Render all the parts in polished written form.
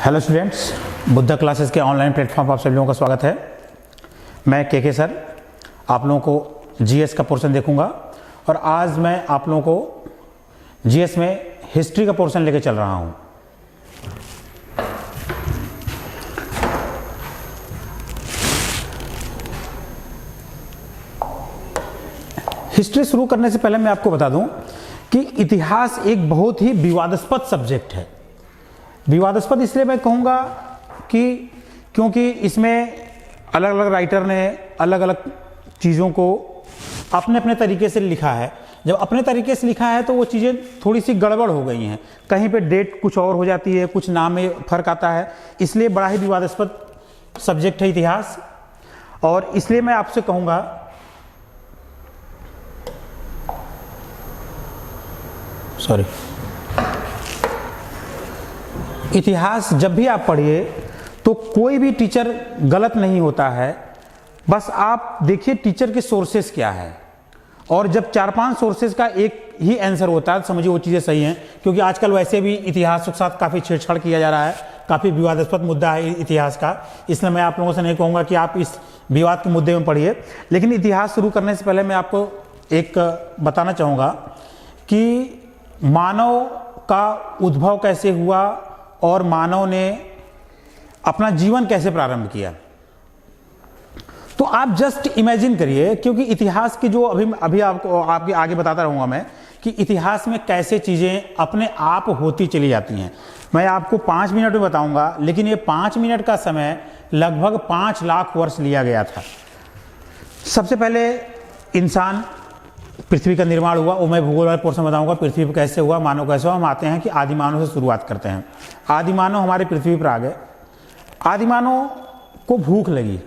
Hello students, Buddha classes के online platform पर आप सभी लोगों का स्वागत है। मैं के सर आप लोगों को जीएस का पोर्शन देखूंगा और आज मैं आप लोगों को जीएस में हिस्ट्री का पोर्शन लेके चल रहा हूं। हिस्ट्री शुरू करने से पहले मैं आपको बता दूं कि इतिहास एक बहुत ही विवादास्पद सब्जेक्ट है। विवादास्पद इसलिए मैं कहूँगा कि क्योंकि इसमें अलग अलग राइटर ने अलग अलग चीज़ों को अपने अपने तरीके से लिखा है। जब अपने तरीके से लिखा है तो वो चीज़ें थोड़ी सी गड़बड़ हो गई हैं, कहीं पे डेट कुछ और हो जाती है, कुछ नाम में फ़र्क आता है, इसलिए बड़ा ही विवादास्पद सब्जेक्ट है इतिहास। और इसलिए मैं आपसे कहूँगा इतिहास जब भी आप पढ़िए तो कोई भी टीचर गलत नहीं होता है, बस आप देखिए टीचर के सोर्सेस क्या है। और जब 4-5 सोर्सेस का एक ही आंसर होता है तो समझिए वो चीज़ें सही हैं, क्योंकि आजकल वैसे भी इतिहास के साथ काफ़ी छेड़छाड़ किया जा रहा है, काफ़ी विवादास्पद मुद्दा है इतिहास का। इसलिए मैं आप लोगों से नहीं कहूँगा कि आप इस विवाद के मुद्दे में पढ़िए, लेकिन इतिहास शुरू करने से पहले मैं आपको एक बताना चाहूँगा कि मानव का उद्भव कैसे हुआ और मानव ने अपना जीवन कैसे प्रारंभ किया। तो आप जस्ट इमेजिन करिए, क्योंकि इतिहास की जो अभी आपको आपके आगे बताता रहूँगा मैं कि इतिहास में कैसे चीज़ें अपने आप होती चली जाती हैं। मैं आपको 5 मिनट में बताऊँगा, लेकिन ये 5 मिनट का समय लगभग 5 लाख वर्ष लिया गया था। सबसे पहले इंसान पृथ्वी का निर्माण हुआ, वो मैं भूगोल वाले पोर्शन बताऊंगा। पृथ्वी पर कैसे हुआ, मानव कैसे हुआ। हम आते हैं कि आदिमानव से शुरुआत करते हैं। आदिमानव हमारे पृथ्वी पर आ गए। आदिमानव को भूख लगी।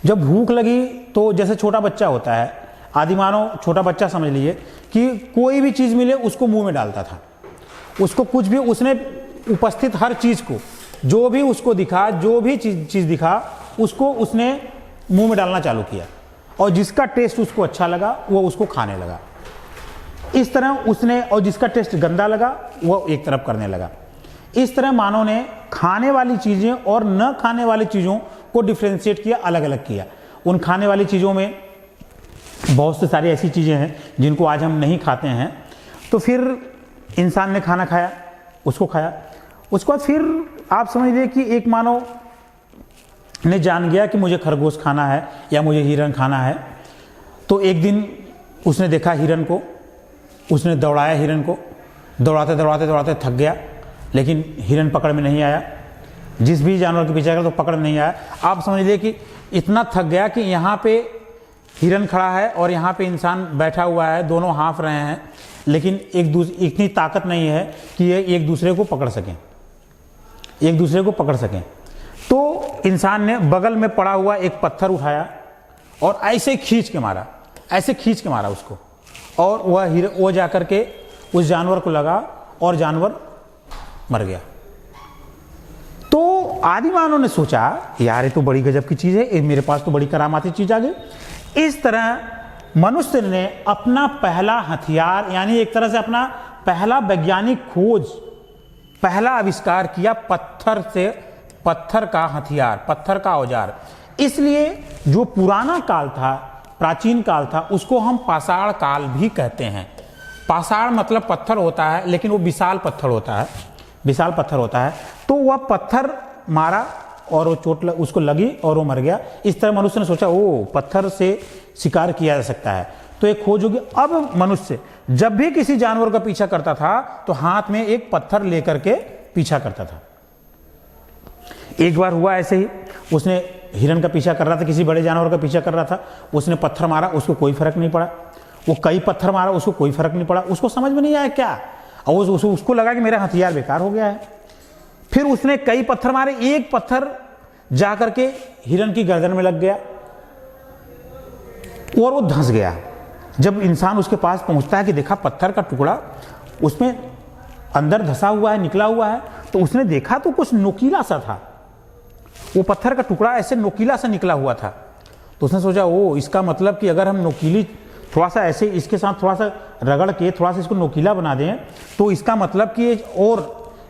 जब भूख लगी तो जैसे छोटा बच्चा होता है, आदिमानव छोटा बच्चा समझ लीजिए कि कोई भी चीज़ मिले उसको मुंह में डालता था। उसको कुछ भी, उसने उपस्थित हर चीज़ को, जो भी उसको दिखा, जो भी चीज़ दिखा उसको उसने मुंह में डालना चालू किया, और जिसका टेस्ट उसको अच्छा लगा वो उसको खाने लगा। इस तरह उसने, और जिसका टेस्ट गंदा लगा वो एक तरफ करने लगा। इस तरह मानव ने खाने वाली चीज़ें और न खाने वाली चीज़ों को डिफ्रेंशिएट किया, अलग अलग किया। उन खाने वाली चीज़ों में बहुत से सारी ऐसी चीज़ें हैं जिनको आज हम नहीं खाते हैं। तो फिर इंसान ने खाना खाया, उसको खाया। उसके बाद फिर आप समझ लीजिए कि एक मानव ने जान गया कि मुझे खरगोश खाना है या मुझे हिरन खाना है। तो एक दिन उसने देखा हिरन को, उसने दौड़ाया हिरन को, दौड़ाते दौड़ाते दौड़ाते थक गया, लेकिन हिरन पकड़ में नहीं आया। जिस भी जानवर के पीछे गया तो पकड़ नहीं आया। आप समझ लीजिए कि इतना थक गया कि यहाँ पे हिरन खड़ा है और यहाँ पे इंसान बैठा हुआ है, दोनों हाँफ रहे हैं, लेकिन इतनी ताकत नहीं है कि ये एक दूसरे को पकड़ सकें। तो इंसान ने बगल में पड़ा हुआ एक पत्थर उठाया और ऐसे खींच के मारा उसको, और वो जाकर के उस जानवर को लगा और जानवर मर गया। तो आदिमानव ने सोचा, यार ये तो बड़ी गजब की चीज़ है, मेरे पास तो बड़ी करामाती चीज़ आ गई। इस तरह मनुष्य ने अपना पहला हथियार, यानी एक तरह से अपना पहला वैज्ञानिक खोज, पहला आविष्कार किया पत्थर का हथियार, पत्थर का औजार। इसलिए जो पुराना काल था, प्राचीन काल था, उसको हम पाषाण काल भी कहते हैं। पाषाण मतलब पत्थर होता है, लेकिन वो विशाल पत्थर होता है। तो वह पत्थर मारा और वो उसको लगी और वो मर गया। इस तरह मनुष्य ने सोचा, ओ पत्थर से शिकार किया जा सकता है, तो एक खोज होगी। अब मनुष्य जब भी किसी जानवर का पीछा करता था तो हाथ में एक पत्थर लेकर के पीछा करता था। एक बार हुआ ऐसे ही, उसने हिरन का पीछा कर रहा था, किसी बड़े जानवर का पीछा कर रहा था, उसने पत्थर मारा, उसको कोई फर्क नहीं पड़ा। वो कई पत्थर मारा, उसको कोई फर्क नहीं पड़ा। उसको समझ में नहीं आया क्या, और उसको लगा कि मेरा हथियार बेकार हो गया है। फिर उसने कई पत्थर मारे, एक पत्थर जाकर के हिरन की गर्दन में लग गया और वो धंस गया। जब इंसान उसके पास पहुंचता है कि देखा पत्थर का टुकड़ा उसमें अंदर धंसा हुआ है, निकला हुआ है, तो उसने देखा तो कुछ नोकीला सा था। वो पत्थर का टुकड़ा ऐसे नोकीला सा निकला हुआ था। तो उसने सोचा, ओ इसका मतलब कि अगर हम नोकीली थोड़ा सा ऐसे इसके साथ थोड़ा सा रगड़ के थोड़ा सा इसको नोकीला बना दें तो इसका मतलब कि और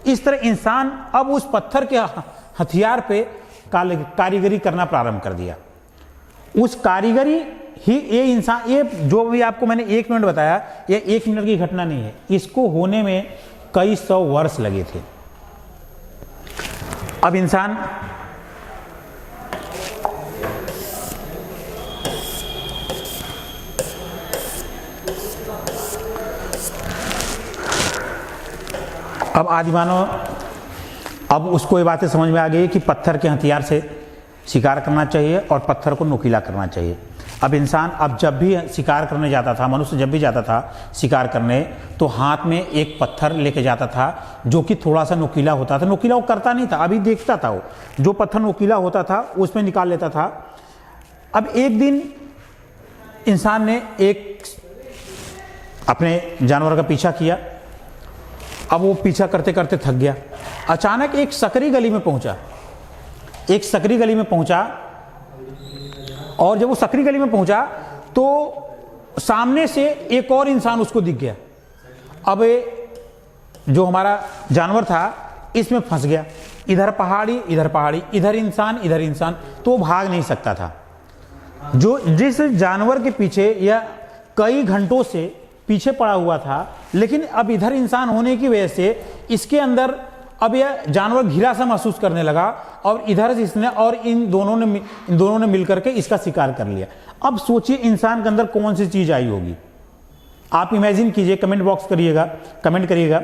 इस तरह इंसान अब उस पत्थर के हथियार पे कारीगरी करना प्रारंभ कर दिया। उस कारीगरी ही ये इंसान, ये जो भी आपको मैंने 1 मिनट बताया, ये 1 मिनट की घटना नहीं है, इसको होने में कई 100 वर्ष लगे थे। अब इंसान अब आदिमानव, अब उसको ये बातें समझ में आ गई कि पत्थर के हथियार से शिकार करना चाहिए और पत्थर को नुकीला करना चाहिए। अब इंसान अब जब भी शिकार करने जाता था, मनुष्य जब भी जाता था शिकार करने, तो हाथ में एक पत्थर लेके जाता था जो कि थोड़ा सा नुकीला होता था। नुकीला वो करता नहीं था, अभी देखता था, वो जो पत्थर नुकीला होता था उसमें निकाल लेता था। अब एक दिन इंसान ने एक अपने जानवर का पीछा किया। अब वो पीछा करते करते थक गया। अचानक एक सकरी गली में पहुंचा, एक सकरी गली में पहुंचा, और जब वो सकरी गली में पहुंचा तो सामने से एक और इंसान उसको दिख गया। अब जो हमारा जानवर था इसमें फंस गया, इधर पहाड़ी इधर पहाड़ी, इधर इंसान, तो वो भाग नहीं सकता था। जो जिस जानवर के पीछे यह कई घंटों से पीछे पड़ा हुआ था, लेकिन अब इधर इंसान होने की वजह से इसके अंदर अब यह जानवर घिरा सा महसूस करने लगा, और इधर से इसने और इन दोनों ने मिलकर के इसका शिकार कर लिया। अब सोचिए इंसान के अंदर कौन सी चीज आई होगी, आप इमेजिन कीजिए, कमेंट बॉक्स करिएगा, कमेंट करिएगा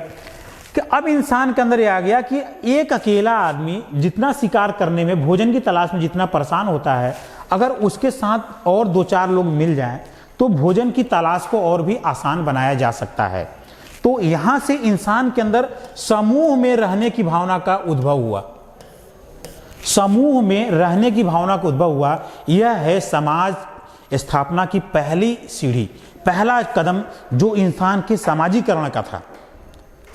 कि अब इंसान के अंदर ये आ गया कि एक अकेला आदमी जितना शिकार करने में, भोजन की तलाश में जितना परेशान होता है, अगर उसके साथ और 2-4 लोग मिल जाएं तो भोजन की तलाश को और भी आसान बनाया जा सकता है। तो यहां से इंसान के अंदर समूह में रहने की भावना का उद्भव हुआ। समूह में रहने की भावना का उद्भव हुआ। यह है समाज स्थापना की पहली सीढ़ी, पहला कदम जो इंसान के सामाजिकरण का था।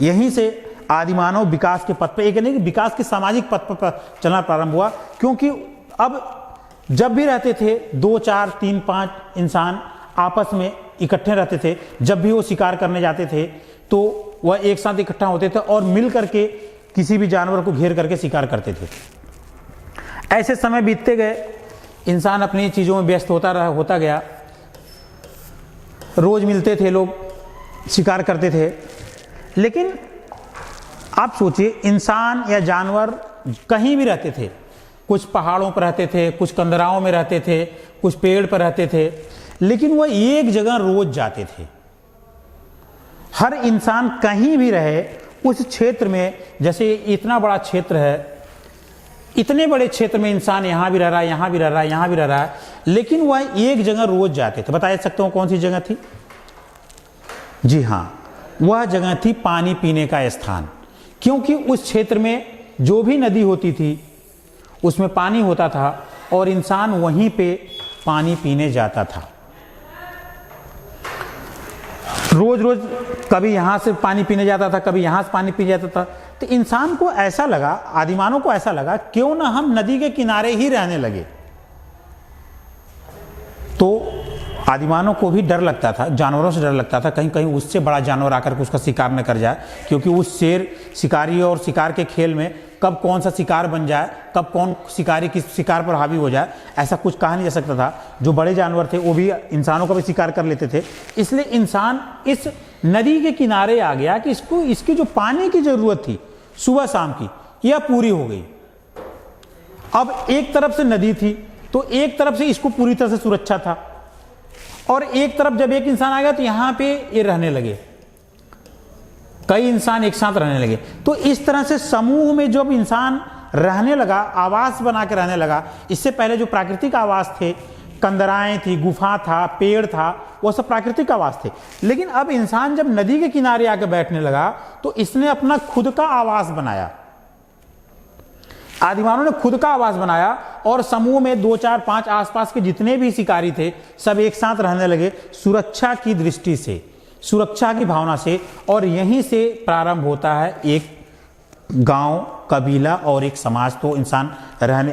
यहीं से आदिमानव विकास के पथ पर, एक नहीं कि विकास के सामाजिक पथ पर चलना प्रारंभ हुआ। क्योंकि अब जब भी रहते थे 2, 4, 3, 5 इंसान आपस में इकट्ठे रहते थे, जब भी वो शिकार करने जाते थे तो वह एक साथ इकट्ठा होते थे और मिल करके किसी भी जानवर को घेर करके शिकार करते थे। ऐसे समय बीतते गए, इंसान अपनी चीज़ों में व्यस्त होता गया। रोज मिलते थे लोग, शिकार करते थे। लेकिन आप सोचिए, इंसान या जानवर कहीं भी रहते थे, कुछ पहाड़ों पर रहते थे, कुछ कंदराओं में रहते थे, कुछ पेड़ पर रहते थे, लेकिन वह एक जगह रोज जाते थे। हर इंसान कहीं भी रहे उस क्षेत्र में, जैसे इतना बड़ा क्षेत्र है, इतने बड़े क्षेत्र में इंसान यहां भी रह रहा है, यहां भी रह रहा है, यहां भी रह रहा है, लेकिन वह एक जगह रोज जाते थे। बता सकते हो कौन सी जगह थी? जी हां, वह जगह थी पानी पीने का स्थान। क्योंकि उस क्षेत्र में जो भी नदी होती थी उसमें पानी होता था और इंसान वहीं पे पानी पीने जाता था। रोज रोज कभी यहां से पानी पीने जाता था, कभी यहां से पानी पी जाता था। तो इंसान को ऐसा लगा, आदिमानव को ऐसा लगा, क्यों ना हम नदी के किनारे ही रहने लगे। तो आदिमानव को भी डर लगता था, जानवरों से डर लगता था, कहीं कहीं उससे बड़ा जानवर आकर के उसका शिकार न कर जाए। क्योंकि उस शेर शिकारी और शिकार के खेल में कब कौन सा शिकार बन जाए, कब कौन शिकारी किस शिकार पर हावी हो जाए, ऐसा कुछ कहा नहीं जा सकता था। जो बड़े जानवर थे वो भी इंसानों का भी शिकार कर लेते थे। इसलिए इंसान इस नदी के किनारे आ गया कि इसकी जो पानी की जरूरत थी सुबह शाम की, यह पूरी हो गई। अब एक तरफ से नदी थी तो एक तरफ से इसको पूरी तरह से सुरक्षा था, और एक तरफ जब एक इंसान आ गया तो यहां पे ये रहने लगे, कई इंसान एक साथ रहने लगे। तो इस तरह से समूह में जब इंसान रहने लगा, आवास बना के रहने लगा। इससे पहले जो प्राकृतिक आवास थे, कंदराएं थी, गुफा था, पेड़ था, वो सब प्राकृतिक आवास थे। लेकिन अब इंसान जब नदी के किनारे आकर बैठने लगा तो इसने अपना खुद का आवास बनाया। आदिमानव ने खुद का आवास बनाया और समूह में 2, 4, 5 आसपास के जितने भी शिकारी थे सब एक साथ रहने लगे, सुरक्षा की दृष्टि से, सुरक्षा की भावना से। और यहीं से प्रारंभ होता है एक गांव, कबीला और एक समाज। तो इंसान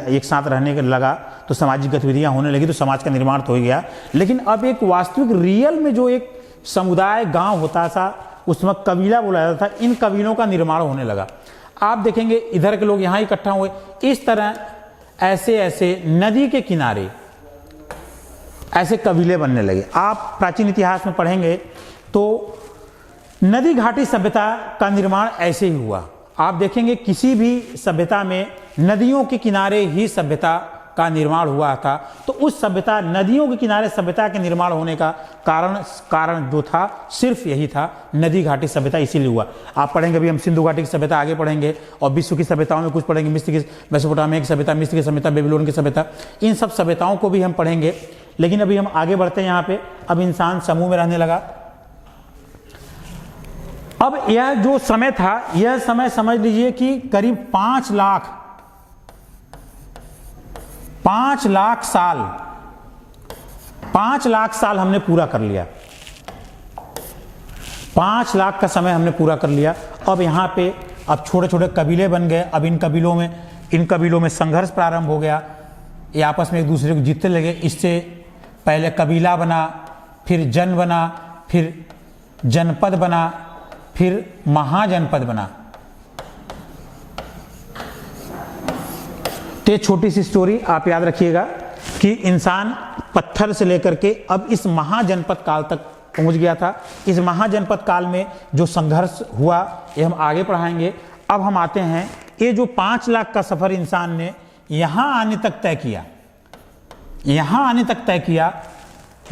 एक साथ रहने के लगा तो सामाजिक गतिविधियां होने लगी, तो समाज का निर्माण तो हो गया। लेकिन अब एक वास्तविक रियल में जो एक समुदाय, गांव होता था, उसमें कबीला बोला जाता था, इन कबीलों का निर्माण होने लगा। आप देखेंगे इधर के लोग यहाँ इकट्ठा हुए, इस तरह ऐसे ऐसे नदी के किनारे ऐसे कबीले बनने लगे। आप प्राचीन इतिहास में पढ़ेंगे तो नदी घाटी सभ्यता का निर्माण ऐसे ही हुआ। आप देखेंगे किसी भी सभ्यता में नदियों के किनारे ही सभ्यता का निर्माण हुआ था। तो उस सभ्यता, नदियों के किनारे सभ्यता के निर्माण होने का कारण जो था सिर्फ यही था, नदी घाटी सभ्यता इसीलिए हुआ। आप पढ़ेंगे अभी हम सिंधु घाटी की सभ्यता आगे पढ़ेंगे और विश्व की सभ्यताओं में कुछ पढ़ेंगे, मिस्र की मेसोपोटामिया की सभ्यता, मिस्र की सभ्यता, बेबीलोन की सभ्यता, इन सब सभ्यताओं को भी हम पढ़ेंगे। लेकिन अभी हम आगे बढ़ते हैं। यहाँ पे अब इंसान समूह में रहने लगा। अब यह जो समय था, यह समय समझ लीजिए कि करीब 5 लाख साल हमने पूरा कर लिया। 5 लाख का समय हमने पूरा कर लिया। अब यहाँ पे अब छोटे छोटे कबीले बन गए। अब इन कबीलों में संघर्ष प्रारंभ हो गया। ये आपस में एक दूसरे को जीतने लगे। इससे पहले कबीला बना, फिर जन बना, फिर जनपद बना, फिर महाजनपद बना। तो छोटी सी स्टोरी आप याद रखिएगा कि इंसान पत्थर से लेकर के अब इस महाजनपद काल तक पहुंच गया था। इस महाजनपद काल में जो संघर्ष हुआ ये हम आगे पढ़ाएंगे। अब हम आते हैं, ये जो 5 लाख का सफर इंसान ने यहां आने तक तय किया,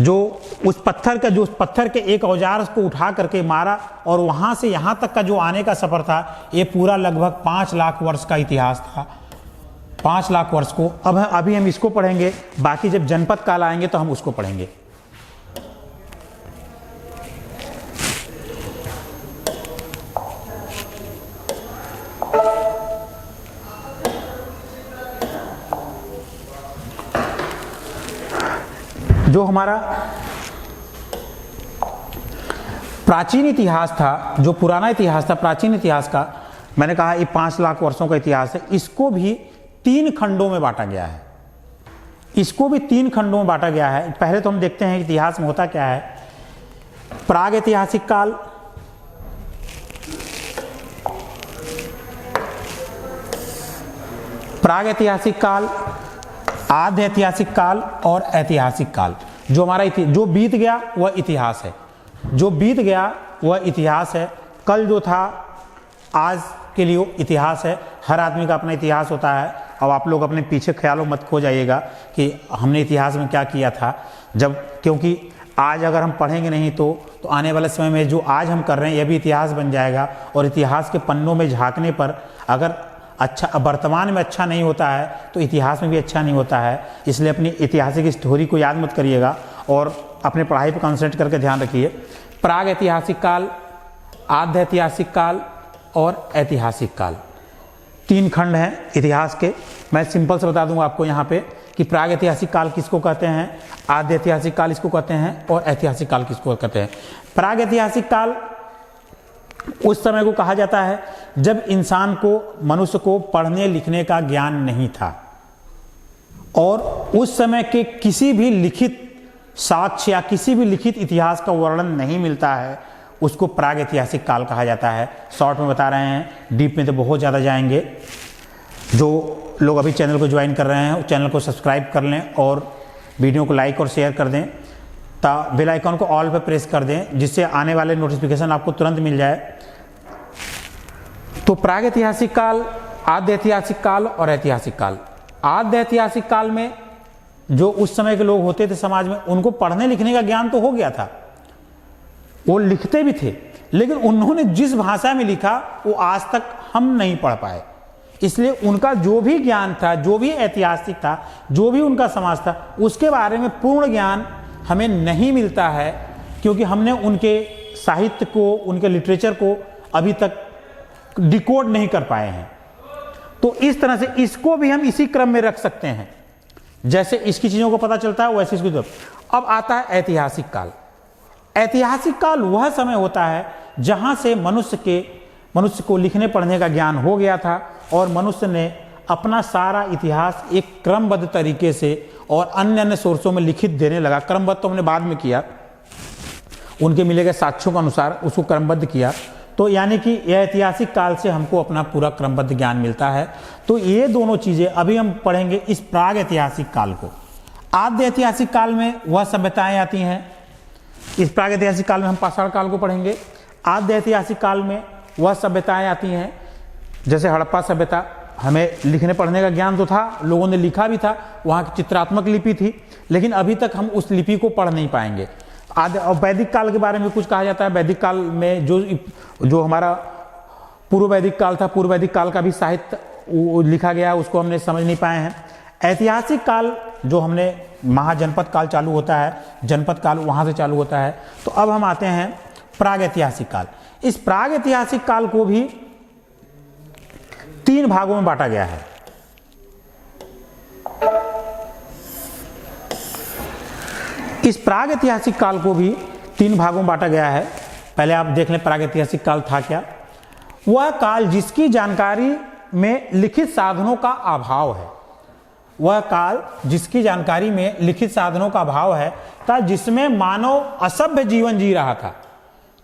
जो उस पत्थर के एक औजार को उठा करके मारा और वहां से यहां तक का जो आने का सफर था, ये पूरा लगभग 5 लाख वर्ष का इतिहास था। 5 लाख वर्ष को अभी हम इसको पढ़ेंगे। बाकी जब जनपद काल आएंगे तो हम उसको पढ़ेंगे। जो हमारा प्राचीन इतिहास था, जो पुराना इतिहास था, प्राचीन इतिहास का, मैंने कहा ये 5 लाख वर्षों का इतिहास है। इसको भी 3 खंडों में बांटा गया है। पहले तो हम देखते हैं इतिहास में होता क्या है। प्राग ऐतिहासिक काल, आद्य ऐतिहासिक काल और ऐतिहासिक काल। जो हमारा जो बीत गया वह इतिहास है। कल जो था आज के लिए इतिहास है। हर आदमी का अपना इतिहास होता है। अब आप लोग अपने पीछे ख्यालों मत खो जाइएगा कि हमने इतिहास में क्या किया था। क्योंकि आज अगर हम पढ़ेंगे नहीं तो आने वाले समय में जो आज हम कर रहे हैं यह भी इतिहास बन जाएगा। और इतिहास के पन्नों में झांकने पर अगर वर्तमान में अच्छा नहीं होता है तो इतिहास में भी अच्छा नहीं होता है। इसलिए अपनी ऐतिहासिक स्टोरी को याद मत करिएगा और अपने पढ़ाई पर कंसंट्रेट करके ध्यान रखिए। प्राग ऐतिहासिक काल, आद्य ऐतिहासिक काल और ऐतिहासिक काल, 3 खंड हैं इतिहास के। मैं सिंपल से बता दूंगा आपको यहाँ पे कि प्राग ऐतिहासिक काल किसको कहते हैं, आद्य ऐतिहासिक काल इसको कहते हैं और ऐतिहासिक काल किसको कहते हैं। प्राग ऐतिहासिक काल उस समय को कहा जाता है जब मनुष्य को पढ़ने लिखने का ज्ञान नहीं था और उस समय के किसी भी लिखित साक्ष्य या किसी भी लिखित इतिहास का वर्णन नहीं मिलता है, उसको प्राग ऐतिहासिक काल कहा जाता है। शॉर्ट में बता रहे हैं, डीप में तो बहुत ज़्यादा जाएंगे। जो लोग अभी चैनल को ज्वाइन कर रहे हैं चैनल को सब्सक्राइब कर लें और वीडियो को लाइक और शेयर कर दें, बेल आइकन को ऑल पे प्रेस कर दें जिससे आने वाले नोटिफिकेशन आपको तुरंत मिल जाए। तो प्राग ऐतिहासिक काल, आद्य ऐतिहासिक काल और ऐतिहासिक काल। आद्य ऐतिहासिक काल में जो उस समय के लोग होते थे समाज में, उनको पढ़ने लिखने का ज्ञान तो हो गया था, वो लिखते भी थे, लेकिन उन्होंने जिस भाषा में लिखा वो आज तक हम नहीं पढ़ पाए। इसलिए उनका जो भी ज्ञान था, जो भी ऐतिहासिक था, जो भी उनका समाज था, उसके बारे में पूर्ण ज्ञान हमें नहीं मिलता है, क्योंकि हमने उनके साहित्य को, उनके लिटरेचर को अभी तक डिकोड नहीं कर पाए हैं। तो इस तरह से इसको भी हम इसी क्रम में रख सकते हैं, जैसे इसकी चीजों को पता चलता है वैसे इसको। अब आता है ऐतिहासिक काल। ऐतिहासिक काल वह समय होता है जहां से मनुष्य को लिखने पढ़ने का ज्ञान हो गया था और मनुष्य ने अपना सारा इतिहास एक क्रमबद्ध तरीके से और अन्य सोर्सों में लिखित देने लगा। क्रमबद्ध तो हमने बाद में किया, उनके मिले गए साक्ष्यों के अनुसार उसको क्रमबद्ध किया। तो यानी कि यह ऐतिहासिक काल से हमको अपना पूरा क्रमबद्ध ज्ञान मिलता है। तो ये दोनों चीज़ें अभी हम पढ़ेंगे इस प्राग ऐतिहासिक काल को। आद्य ऐतिहासिक काल में वह सभ्यताएं आती हैं, इस प्राग ऐतिहासिक काल में हम पाषाण काल को पढ़ेंगे। आद्य ऐतिहासिक काल में वह सभ्यताएं आती हैं, जैसे हड़प्पा सभ्यता। हमें लिखने पढ़ने का ज्ञान तो था, लोगों ने लिखा भी था, वहाँ की चित्रात्मक लिपि थी, लेकिन अभी तक हम उस लिपि को पढ़ नहीं पाएंगे। आदि और वैदिक काल के बारे में कुछ कहा जाता है। वैदिक काल में जो हमारा पूर्व वैदिक काल था, पूर्व वैदिक काल का भी साहित्य लिखा गया, उसको हमने समझ नहीं पाए हैं। ऐतिहासिक काल जो हमने महाजनपद काल चालू होता है, जनपद काल वहाँ से चालू होता है। तो अब हम आते हैं प्राग ऐतिहासिक काल। इस प्राग ऐतिहासिक काल को भी 3 भागों में बांटा गया है। इस प्राग ऐतिहासिक काल को भी 3 भागों में बांटा गया है। पहले आप देख लें प्राग ऐतिहासिक काल था क्या। वह काल जिसकी जानकारी में लिखित साधनों का अभाव है, वह काल जिसकी जानकारी में लिखित साधनों का अभाव है था, जिसमें मानव असभ्य जीवन जी रहा था,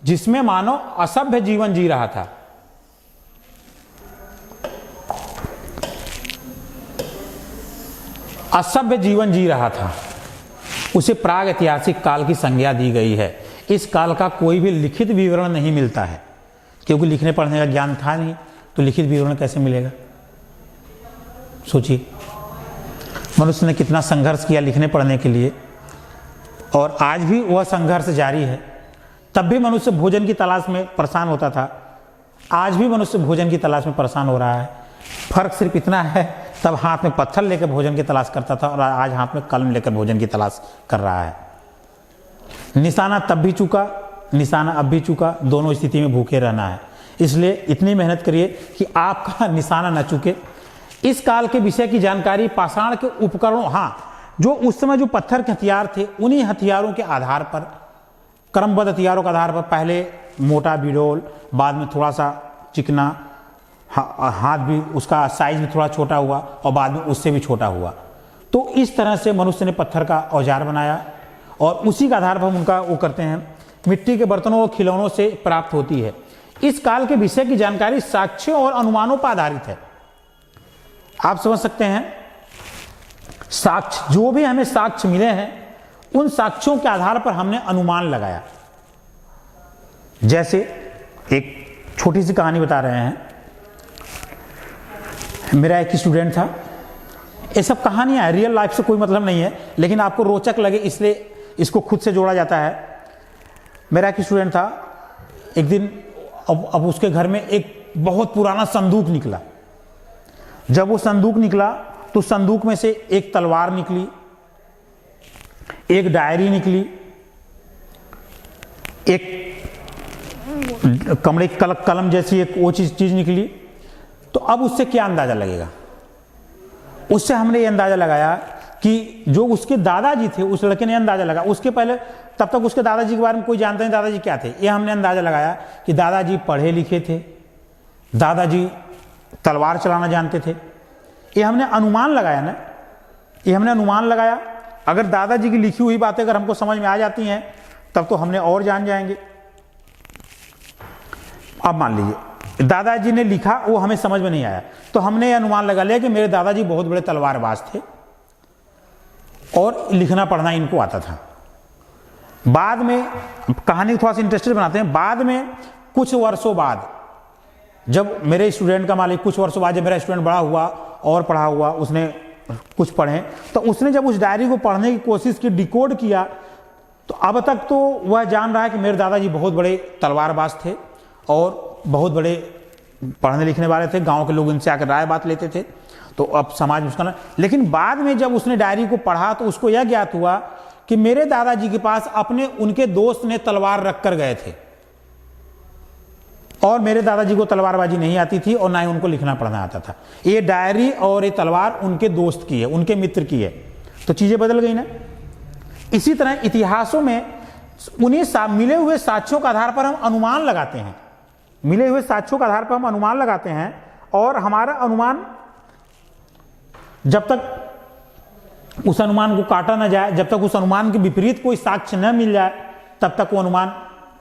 जिसमें मानव असभ्य जीवन जी रहा था। असभ्य जीवन जी रहा था, उसे प्राग ऐतिहासिक काल की संज्ञा दी गई है। इस काल का कोई भी लिखित विवरण नहीं मिलता है, क्योंकि लिखने पढ़ने का ज्ञान था नहीं, तो लिखित विवरण कैसे मिलेगा। सोचिए, मनुष्य ने कितना संघर्ष किया लिखने पढ़ने के लिए, और आज भी वह संघर्ष जारी है। तब भी मनुष्य भोजन की तलाश में परेशान होता था, आज भी मनुष्य भोजन की तलाश में परेशान हो रहा है। फर्क सिर्फ इतना है, तब हाथ में पत्थर लेकर भोजन की तलाश करता था और आज हाथ में कलम लेकर भोजन की तलाश कर रहा है। निशाना तब भी चूका, निशाना अब भी चूका, दोनों स्थिति में भूखे रहना है। इसलिए इतनी मेहनत करिए कि आपका निशाना न चूके। इस काल के विषय की जानकारी पाषाण के उपकरणों, जो उस समय जो पत्थर के हथियार थे, उन्हीं हथियारों के आधार पर, क्रमबद्ध हथियारों के आधार पर, पहले मोटा बिडोल, बाद में थोड़ा सा चिकना, हाथ भी उसका साइज भी थोड़ा छोटा हुआ और बाद में उससे भी छोटा हुआ। तो इस तरह से मनुष्य ने पत्थर का औजार बनाया और उसी के आधार पर हम उनका वो करते हैं। मिट्टी के बर्तनों और खिलौनों से प्राप्त होती है। इस काल के विषय की जानकारी साक्ष्यों और अनुमानों पर आधारित है। आप समझ सकते हैं, साक्ष्य, जो भी हमें साक्ष्य मिले हैं, उन साक्ष्यों के आधार पर हमने अनुमान लगाया। जैसे एक छोटी सी कहानी बता रहे हैं। मेरा एक स्टूडेंट था, ये सब कहानियां है, रियल लाइफ से कोई मतलब नहीं है, लेकिन आपको रोचक लगे इसलिए इसको खुद से जोड़ा जाता है। मेरा एक स्टूडेंट था, एक दिन अब उसके घर में एक बहुत पुराना संदूक निकला। जब वो संदूक निकला तो संदूक में से एक तलवार निकली, एक डायरी निकली, एक कमरे कलम जैसी एक वो चीज निकली। तो अब उससे क्या अंदाजा लगेगा? उससे हमने ये अंदाजा लगाया कि जो उसके दादाजी थे, उस लड़के ने अंदाजा लगा, उसके पहले तब तक उसके दादाजी के बारे में कोई जानता नहीं दादाजी क्या थे। ये हमने अंदाजा लगाया कि दादाजी पढ़े लिखे थे, दादाजी तलवार चलाना जानते थे। ये हमने अनुमान लगाया ना, ये हमने अनुमान लगाया। अगर दादाजी की लिखी हुई बातें अगर हमको समझ में आ जाती हैं, तब तो हमने और जान जाएंगे। अब मान लीजिए दादाजी ने लिखा, वो हमें समझ में नहीं आया, तो हमने ये अनुमान लगा लिया कि मेरे दादाजी बहुत बड़े तलवारबाज थे और लिखना पढ़ना इनको आता था। बाद में कहानी थोड़ा सा इंटरेस्टेड बनाते हैं। बाद में कुछ वर्षों बाद, जब मेरे स्टूडेंट का मालिक, कुछ वर्षों बाद जब मेरा स्टूडेंट बड़ा हुआ और पढ़ा हुआ, उसने कुछ पढ़े, तो उसने जब उस डायरी को पढ़ने की कोशिश की, डिकोड किया, तो अब तक तो वह जान रहा है कि मेरे दादाजी बहुत बड़े तलवारबाज थे और बहुत बड़े पढ़ने लिखने वाले थे, गांव के लोग इनसे आकर राय बात लेते थे, तो अब समाज में उसका ना। लेकिन बाद में जब उसने डायरी को पढ़ा तो उसको यह ज्ञात हुआ कि मेरे दादाजी के पास अपने उनके दोस्त ने तलवार रख कर गए थे और मेरे दादाजी को तलवारबाजी नहीं आती थी और ना ही उनको लिखना पढ़ना आता था। ये डायरी और ये तलवार उनके दोस्त की है, उनके मित्र की है। तो चीजें बदल गई ना। इसी तरह इतिहासों में उन्हें मिले हुए साक्ष्यों के आधार पर हम अनुमान लगाते हैं, मिले हुए साक्ष्यों के आधार पर हम अनुमान लगाते हैं, और हमारा अनुमान जब तक उस अनुमान को काटा ना जाए, जब तक उस अनुमान के विपरीत कोई साक्ष्य न मिल जाए, तब तक वो अनुमान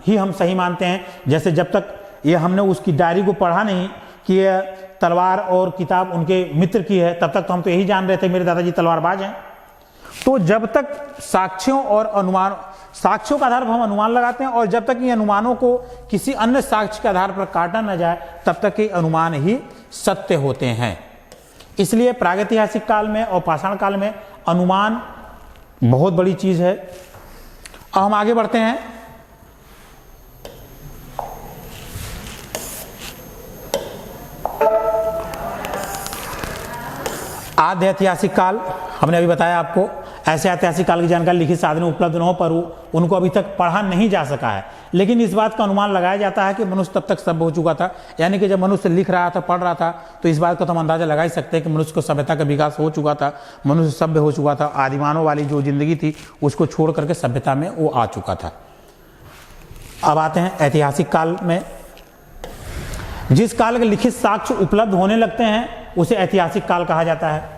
ही हम सही मानते हैं। जैसे जब तक ये हमने उसकी डायरी को पढ़ा नहीं कि ये तलवार और किताब उनके मित्र की है, तब तक तो हम तो यही जान रहे थे मेरे दादाजी तलवारबाज हैं। तो जब तक साक्ष्यों और अनुमान, साक्ष्यों के आधार पर हम अनुमान लगाते हैं, और जब तक ये अनुमानों को किसी अन्य साक्ष्य के आधार पर काटा न जाए तब तक ये अनुमान ही सत्य होते हैं। इसलिए प्रागैतिहासिक काल में और पाषाण काल में अनुमान बहुत बड़ी चीज है। अब हम आगे बढ़ते हैं। आद्य ऐतिहासिक काल, हमने अभी बताया आपको, ऐसे ऐतिहासिक काल की जानकारी लिखित साधनों उपलब्ध न हो पर उनको अभी तक पढ़ा नहीं जा सका है, लेकिन इस बात का अनुमान लगाया जाता है कि मनुष्य तब तक सभ्य हो चुका था। यानी कि जब मनुष्य लिख रहा था, पढ़ रहा था, तो इस बात का तो हम अंदाजा लगा ही सकते हैं कि मनुष्य को सभ्यता का विकास हो चुका था, मनुष्य सभ्य हो चुका था, आदिमानव वाली जो जिंदगी थी उसको छोड़ करके सभ्यता में वो आ चुका था। अब आते हैं ऐतिहासिक काल में। जिस काल के लिखित साक्ष्य उपलब्ध होने लगते हैं उसे ऐतिहासिक काल कहा जाता है।